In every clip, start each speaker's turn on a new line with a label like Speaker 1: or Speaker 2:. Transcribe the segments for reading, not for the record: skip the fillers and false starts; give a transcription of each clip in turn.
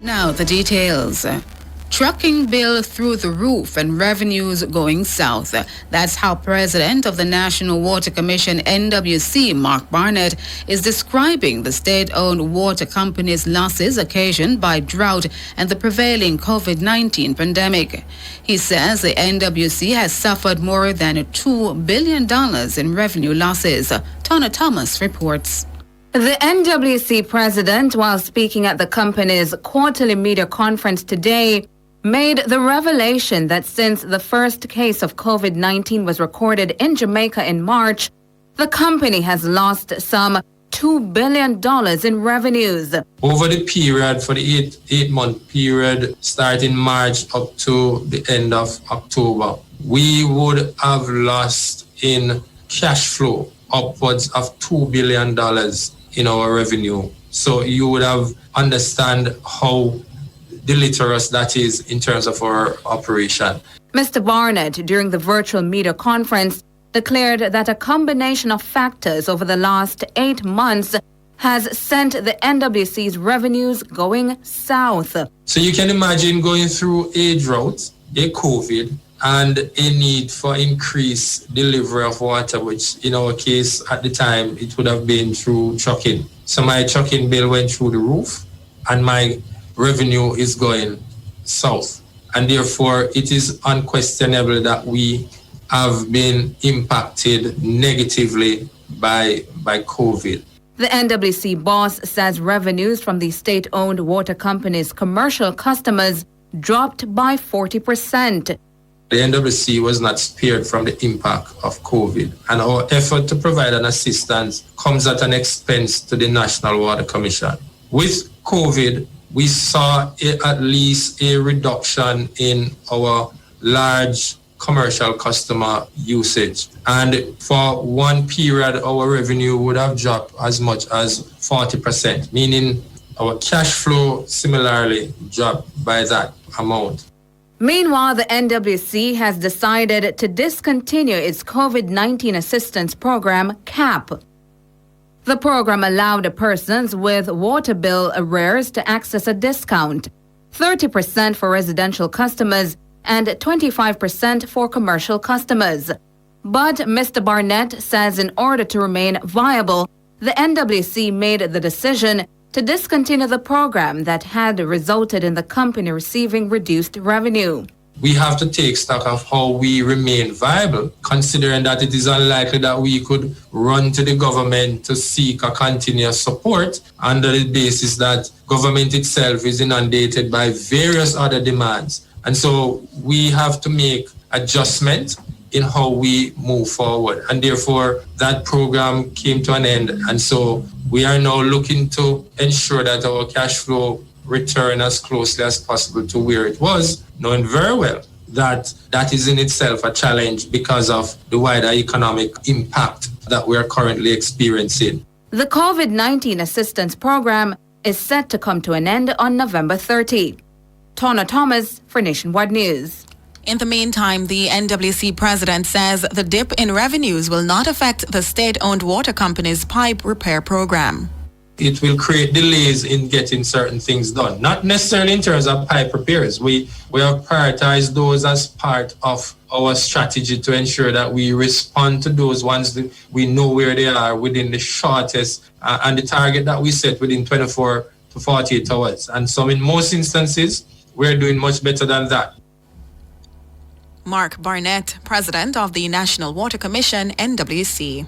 Speaker 1: Now the details. Trucking bill through the roof and revenues going south. That's how President of the National Water Commission, NWC, Mark Barnett, is describing the state-owned water company's losses occasioned by drought and the prevailing COVID-19 pandemic. He says the NWC has suffered more than $2 billion in revenue losses. Tona Thomas reports.
Speaker 2: The NWC president, while speaking at the company's quarterly media conference today, made the revelation that since the first case of COVID-19 was recorded in Jamaica in March, the company has lost some $2 billion in revenues.
Speaker 3: Over the period, for the eight-month period, starting March up to the end of October, we would have lost in cash flow upwards of $2 billion in our revenue. So you would have understand how deleterious that is in terms of our operation.
Speaker 2: Mr. Barnett, during the virtual media conference, declared that a combination of factors over the last 8 months has sent the NWC's revenues going south.
Speaker 3: So you can imagine going through a drought, a COVID, and a need for increased delivery of water, which in our case at the time, it would have been through trucking. So my trucking bill went through the roof and my revenue is going south. And therefore, it is unquestionable that we have been impacted negatively by COVID.
Speaker 2: The NWC boss says revenues from the state-owned water company's commercial customers dropped by 40%.
Speaker 3: The NWC was not spared from the impact of COVID, and our effort to provide an assistance comes at an expense to the National Water Commission. With COVID, we saw at least a reduction in our large commercial customer usage. And for one period, our revenue would have dropped as much as 40%, meaning our cash flow similarly dropped by that amount.
Speaker 2: Meanwhile, the NWC has decided to discontinue its COVID-19 assistance program, CAP. The program allowed persons with water bill arrears to access a discount, 30% for residential customers and 25% for commercial customers. But Mr. Barnett says in order to remain viable, the NWC made the decision to discontinue the program that had resulted in the company receiving reduced revenue.
Speaker 3: We have to take stock of how we remain viable, considering that it is unlikely that we could run to the government to seek a continuous support under the basis that government itself is inundated by various other demands. And so we have to make adjustment in how we move forward. And therefore, that program came to an end. And so we are now looking to ensure that our cash flow return as closely as possible to where it was, knowing very well that that is in itself a challenge because of the wider economic impact that we are currently experiencing.
Speaker 2: The COVID-19 assistance program is set to come to an end on November 30. Tona Thomas for Nationwide News.
Speaker 4: In the meantime, the NWC president says the dip in revenues will not affect the state-owned water company's pipe repair program.
Speaker 3: It will create delays in getting certain things done, not necessarily in terms of pipe repairs. We have prioritized those as part of our strategy to ensure that we respond to those ones that we know where they are within the shortest and the target that we set within 24 to 48 hours. And so in most instances, we're doing much better than that.
Speaker 4: Mark Barnett, president of the National Water Commission, NWC.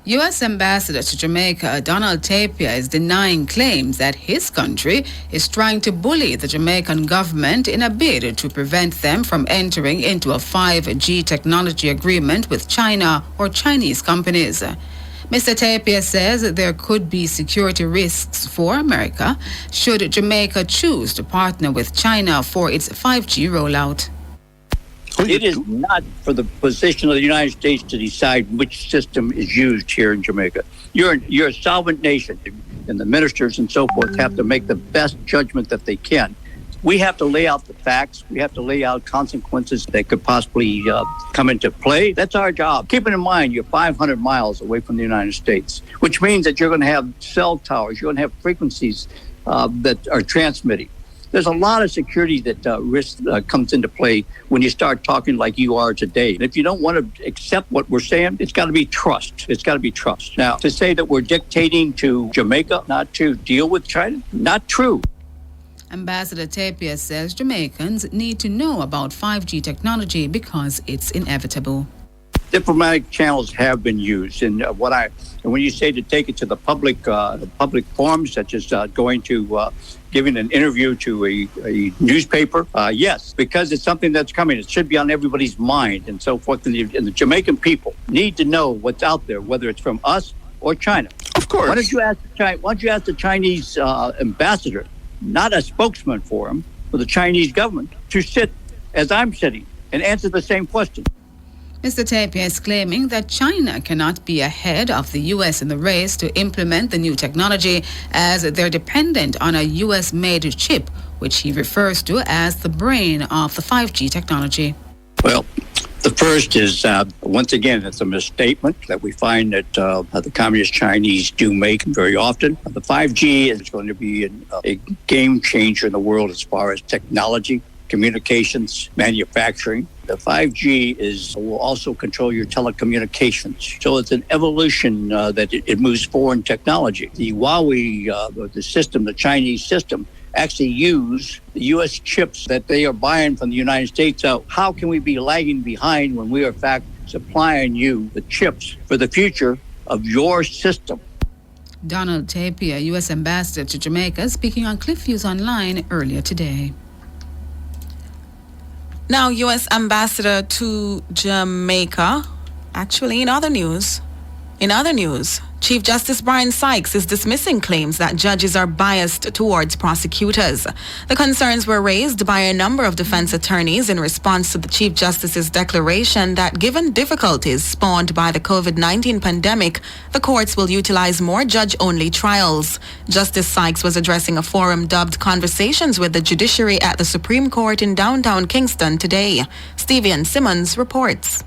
Speaker 1: U.S. Ambassador to Jamaica, Donald Tapia, is denying claims that his country is trying to bully the Jamaican government in a bid to prevent them from entering into a 5G technology agreement with China or Chinese companies. Mr. Tapia says there could be security risks for America should Jamaica choose to partner with China for its 5G rollout.
Speaker 5: It is not for the position of the United States to decide which system is used here in Jamaica. You're a solvent nation, and the ministers and so forth have to make the best judgment that they can. We have to lay out the facts. We have to lay out consequences that could possibly come into play. That's our job. Keeping in mind, you're 500 miles away from the United States, which means that you're going to have cell towers. You're going to have frequencies that are transmitting. There's a lot of security that risk comes into play when you start talking like you are today. And if you don't want to accept what we're saying, it's got to be trust. It's got to be trust. Now, to say that we're dictating to Jamaica not to deal with China, not true.
Speaker 1: Ambassador Tapia says Jamaicans need to know about 5G technology because it's inevitable.
Speaker 5: Diplomatic channels have been used, and when you say to take it to the public forums, such as going to giving an interview to a newspaper, yes, because it's something that's coming. It should be on everybody's mind and so forth. And the Jamaican people need to know what's out there, whether it's from us or China.
Speaker 6: Of course.
Speaker 5: Why don't you ask the Chinese ambassador, not a spokesman for him, for the Chinese government, to sit as I'm sitting and answer the same question?
Speaker 1: Mr. Tapia is claiming that China cannot be ahead of the U.S. in the race to implement the new technology as they're dependent on a U.S.-made chip, which he refers to as the brain of the 5G technology.
Speaker 5: Well, the first is, once again, it's a misstatement that we find that the Communist Chinese do make very often. The 5G is going to be a game changer in the world as far as technology, communications, manufacturing. The 5G will also control your telecommunications. So it's an evolution that it moves forward in technology. The Huawei, the system, the Chinese system, actually use the U.S. chips that they are buying from the United States. So how can we be lagging behind when we are, in fact, supplying you the chips for the future of your system?
Speaker 1: Donald Tapia, U.S. Ambassador to Jamaica, speaking on Cliff Views Online earlier today.
Speaker 4: Now, U.S. Ambassador to Jamaica. Actually, in other news, Chief Justice Brian Sykes is dismissing claims that judges are biased towards prosecutors. The concerns were raised by a number of defense attorneys in response to the Chief Justice's declaration that given difficulties spawned by the COVID-19 pandemic, the courts will utilize more judge-only trials. Justice Sykes was addressing a forum dubbed Conversations with the Judiciary at the Supreme Court in downtown Kingston today. Stevian Simmons reports.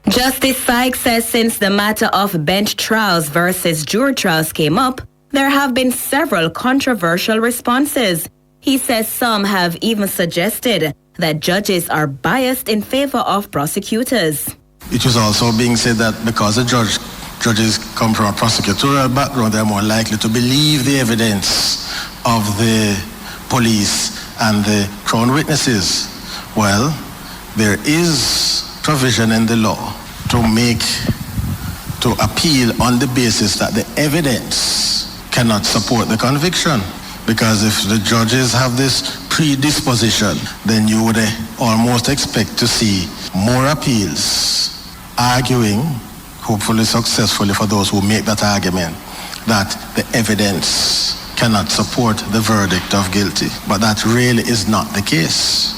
Speaker 7: Justice Sykes says since the matter of bench trials versus jury trials came up, there have been several controversial responses. He says some have even suggested that judges are biased in favor of prosecutors.
Speaker 6: It was also being said that because the judges come from a prosecutorial background, they're more likely to believe the evidence of the police and the crown witnesses. Well, there is provision in the law to appeal on the basis that the evidence cannot support the conviction. Because if the judges have this predisposition, then you would almost expect to see more appeals arguing, hopefully successfully for those who make that argument, that the evidence cannot support the verdict of guilty. But that really is not the case.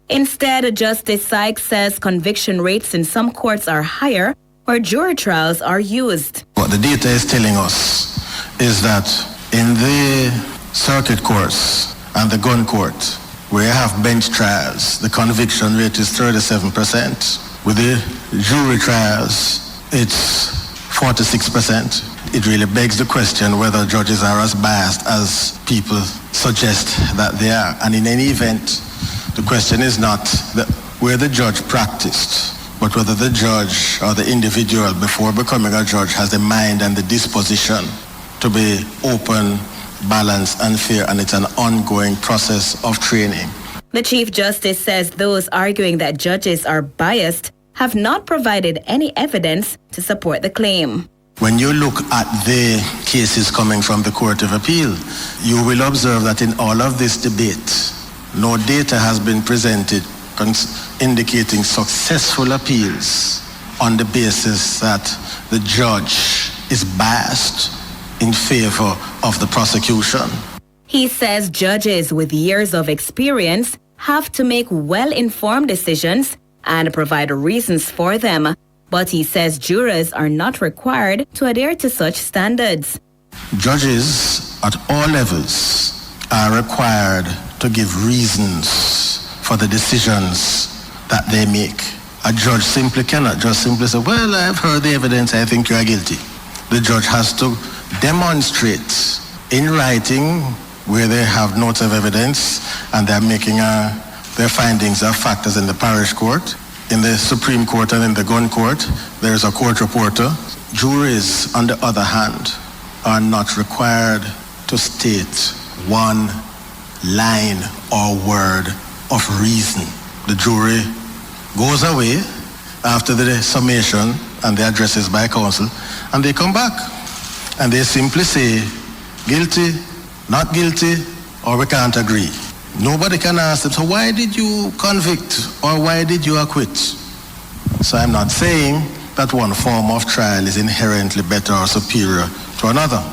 Speaker 7: Instead, Justice Sykes says conviction rates in some courts are higher where jury trials are used.
Speaker 6: What the data is telling us is that in the circuit courts and the gun court, where you have bench trials, the conviction rate is 37%. With the jury trials, it's 46%. It really begs the question whether judges are as biased as people suggest that they are. And in any event, the question is not where the judge practiced, but whether the judge or the individual before becoming a judge has the mind and the disposition to be open, balanced, and fair, and it's an ongoing process of training.
Speaker 7: The Chief Justice says those arguing that judges are biased have not provided any evidence to support the claim.
Speaker 6: When you look at the cases coming from the Court of Appeal, you will observe that in all of this debate, no data has been presented indicating successful appeals on the basis that the judge is biased in favor of the prosecution.
Speaker 7: He says judges with years of experience have to make well-informed decisions and provide reasons for them. But he says jurors are not required to adhere to such standards.
Speaker 6: Judges at all levels are required to give reasons for the decisions that they make. A judge simply cannot just simply say, well, I've heard the evidence, I think you are guilty. The judge has to demonstrate in writing where they have notes of evidence and they're making their findings of factors in the parish court. In the Supreme Court and in the gun court, there's a court reporter. Juries, on the other hand, are not required to state one line or word of reason. The jury goes away after the summation and the addresses by counsel, and they come back and they simply say guilty, not guilty, or we can't agree. Nobody can ask them, so why did you convict or why did you acquit? So I'm not saying that one form of trial is inherently better or superior to another.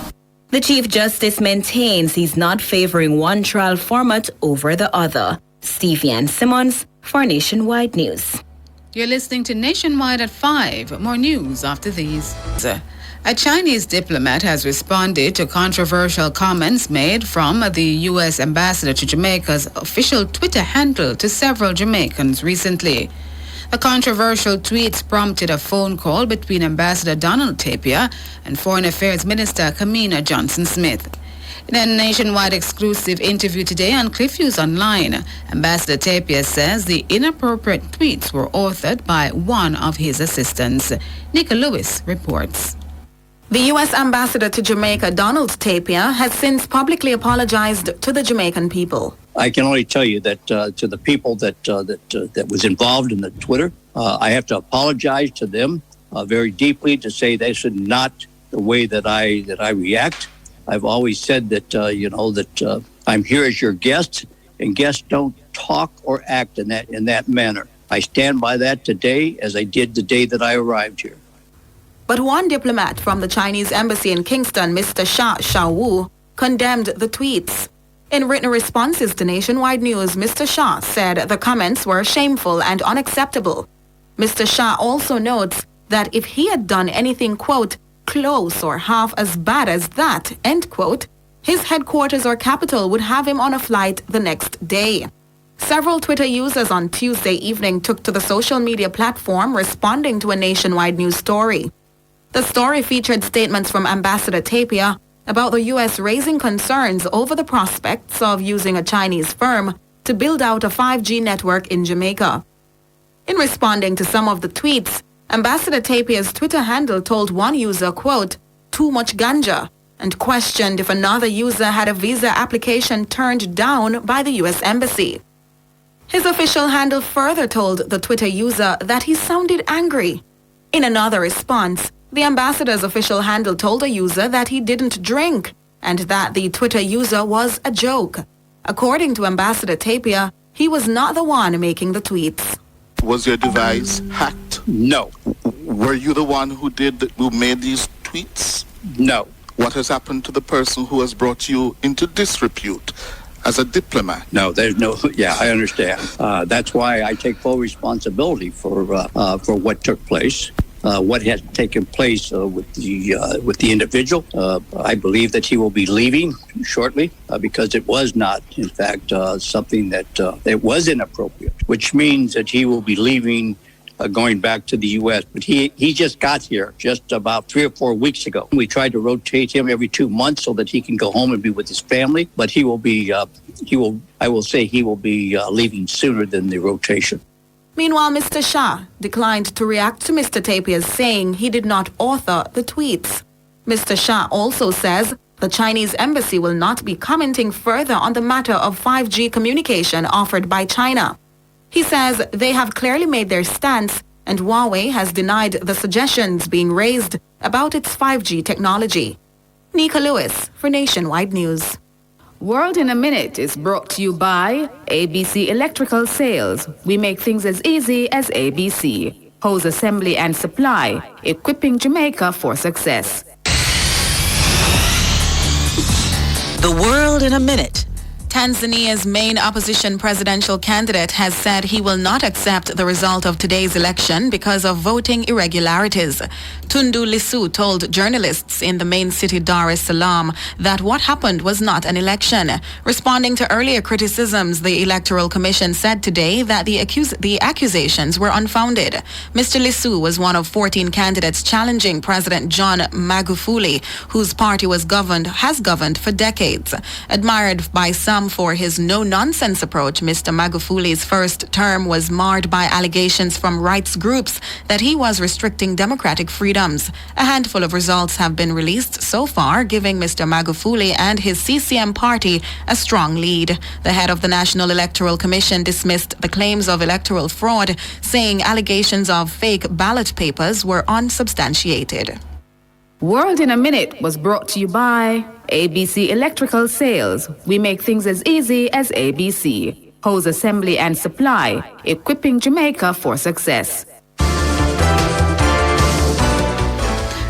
Speaker 7: The Chief Justice maintains he's not favoring one trial format over the other. Stevie Simmons for Nationwide News.
Speaker 1: You're listening to Nationwide at 5. More news after these. A Chinese diplomat has responded to controversial comments made from the U.S. ambassador to Jamaica's official Twitter handle to several Jamaicans recently. The controversial tweets prompted a phone call between Ambassador Donald Tapia and Foreign Affairs Minister Kamina Johnson-Smith. In a nationwide exclusive interview today on CliffViews Online, Ambassador Tapia says the inappropriate tweets were authored by one of his assistants. Nika Lewis reports.
Speaker 4: The U.S. ambassador to Jamaica, Donald Tapia, has since publicly apologized to the Jamaican people.
Speaker 5: I can only tell you that to the people that was involved in the Twitter, I have to apologize to them very deeply to say this is not the way that I react. I've always said that I'm here as your guest, and guests don't talk or act in that manner. I stand by that today, as I did the day that I arrived here.
Speaker 4: But one diplomat from the Chinese embassy in Kingston, Mr. Shah Wu, condemned the tweets. In written responses to Nationwide News, Mr. Shah said the comments were shameful and unacceptable. Mr. Shah also notes that if he had done anything, quote, close or half as bad as that, end quote, his headquarters or capital would have him on a flight the next day. Several Twitter users on Tuesday evening took to the social media platform responding to a Nationwide News story. The story featured statements from Ambassador Tapia about the U.S. raising concerns over the prospects of using a Chinese firm to build out a 5G network in Jamaica. In responding to some of the tweets, Ambassador Tapia's Twitter handle told one user, quote, too much ganja, and questioned if another user had a visa application turned down by the U.S. Embassy. His official handle further told the Twitter user that he sounded angry. In another response, the ambassador's official handle told a user that he didn't drink and that the Twitter user was a joke. According to Ambassador Tapia, he was not the one making the tweets.
Speaker 8: Was your device hacked?
Speaker 5: No.
Speaker 8: Were you the one who made these tweets?
Speaker 5: No.
Speaker 8: What has happened to the person who has brought you into disrepute as a diplomat?
Speaker 5: No, there's no. Yeah, I understand. That's why I take full responsibility for what took place. What has taken place with the individual. I believe that he will be leaving shortly because it was not, in fact, something that it was inappropriate, which means that he will be leaving, going back to the U.S. But he just got here just about 3 or 4 weeks ago. We tried to rotate him every 2 months so that he can go home and be with his family. But he will be leaving sooner than the rotation.
Speaker 4: Meanwhile, Mr. Shah declined to react to Mr. Tapia's saying he did not author the tweets. Mr. Shah also says the Chinese embassy will not be commenting further on the matter of 5G communication offered by China. He says they have clearly made their stance and Huawei has denied the suggestions being raised about its 5G technology. Nika Lewis for Nationwide News.
Speaker 1: World in a Minute is brought to you by ABC Electrical Sales. We make things as easy as ABC. Hose assembly and supply, equipping Jamaica for success.
Speaker 9: The World in a Minute
Speaker 4: Tanzania's main opposition presidential candidate has said he will not accept the result of today's election because of voting irregularities. Tundu Lissu told journalists in the main city Dar es Salaam that what happened was not an election. Responding to earlier criticisms, the Electoral Commission said today that the accusations were unfounded. Mr. Lissu was one of 14 candidates challenging President John Magufuli, whose party has governed for decades. Admired by some for his no-nonsense approach, Mr. Magufuli's first term was marred by allegations from rights groups that he was restricting democratic freedoms. A handful of results have been released so far, giving Mr. Magufuli and his CCM party a strong lead. The head of the National Electoral Commission dismissed the claims of electoral fraud, saying allegations of fake ballot papers were unsubstantiated.
Speaker 1: World in a Minute was brought to you by ABC Electrical Sales. We make things as easy as ABC. Hose assembly and supply, equipping Jamaica for success.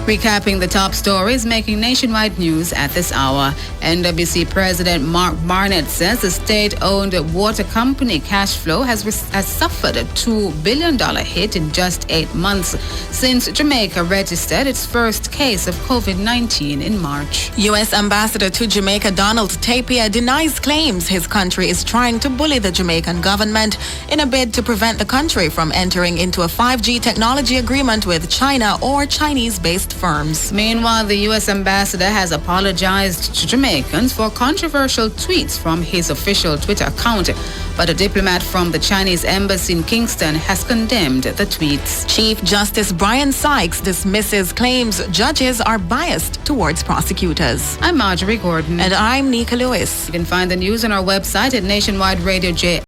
Speaker 1: Recapping the top stories making nationwide news at this hour. NWC President Mark Barnett says the state-owned water company cash flow has suffered a $2 billion hit in just 8 months since Jamaica registered its first case of COVID-19 in March.
Speaker 4: U.S. Ambassador to Jamaica Donald Tapia denies claims his country is trying to bully the Jamaican government in a bid to prevent the country from entering into a 5G technology agreement with China or Chinese-based firms.
Speaker 1: Meanwhile, the U.S. ambassador has apologized to Jamaicans for controversial tweets from his official Twitter account, but a diplomat from the Chinese embassy in Kingston has condemned the tweets.
Speaker 4: Chief Justice Brian Sykes dismisses claims judges are biased towards prosecutors.
Speaker 1: I'm Marjorie Gordon.
Speaker 4: And I'm Nika Lewis.
Speaker 1: You can find the news on our website at Nationwide Radio J.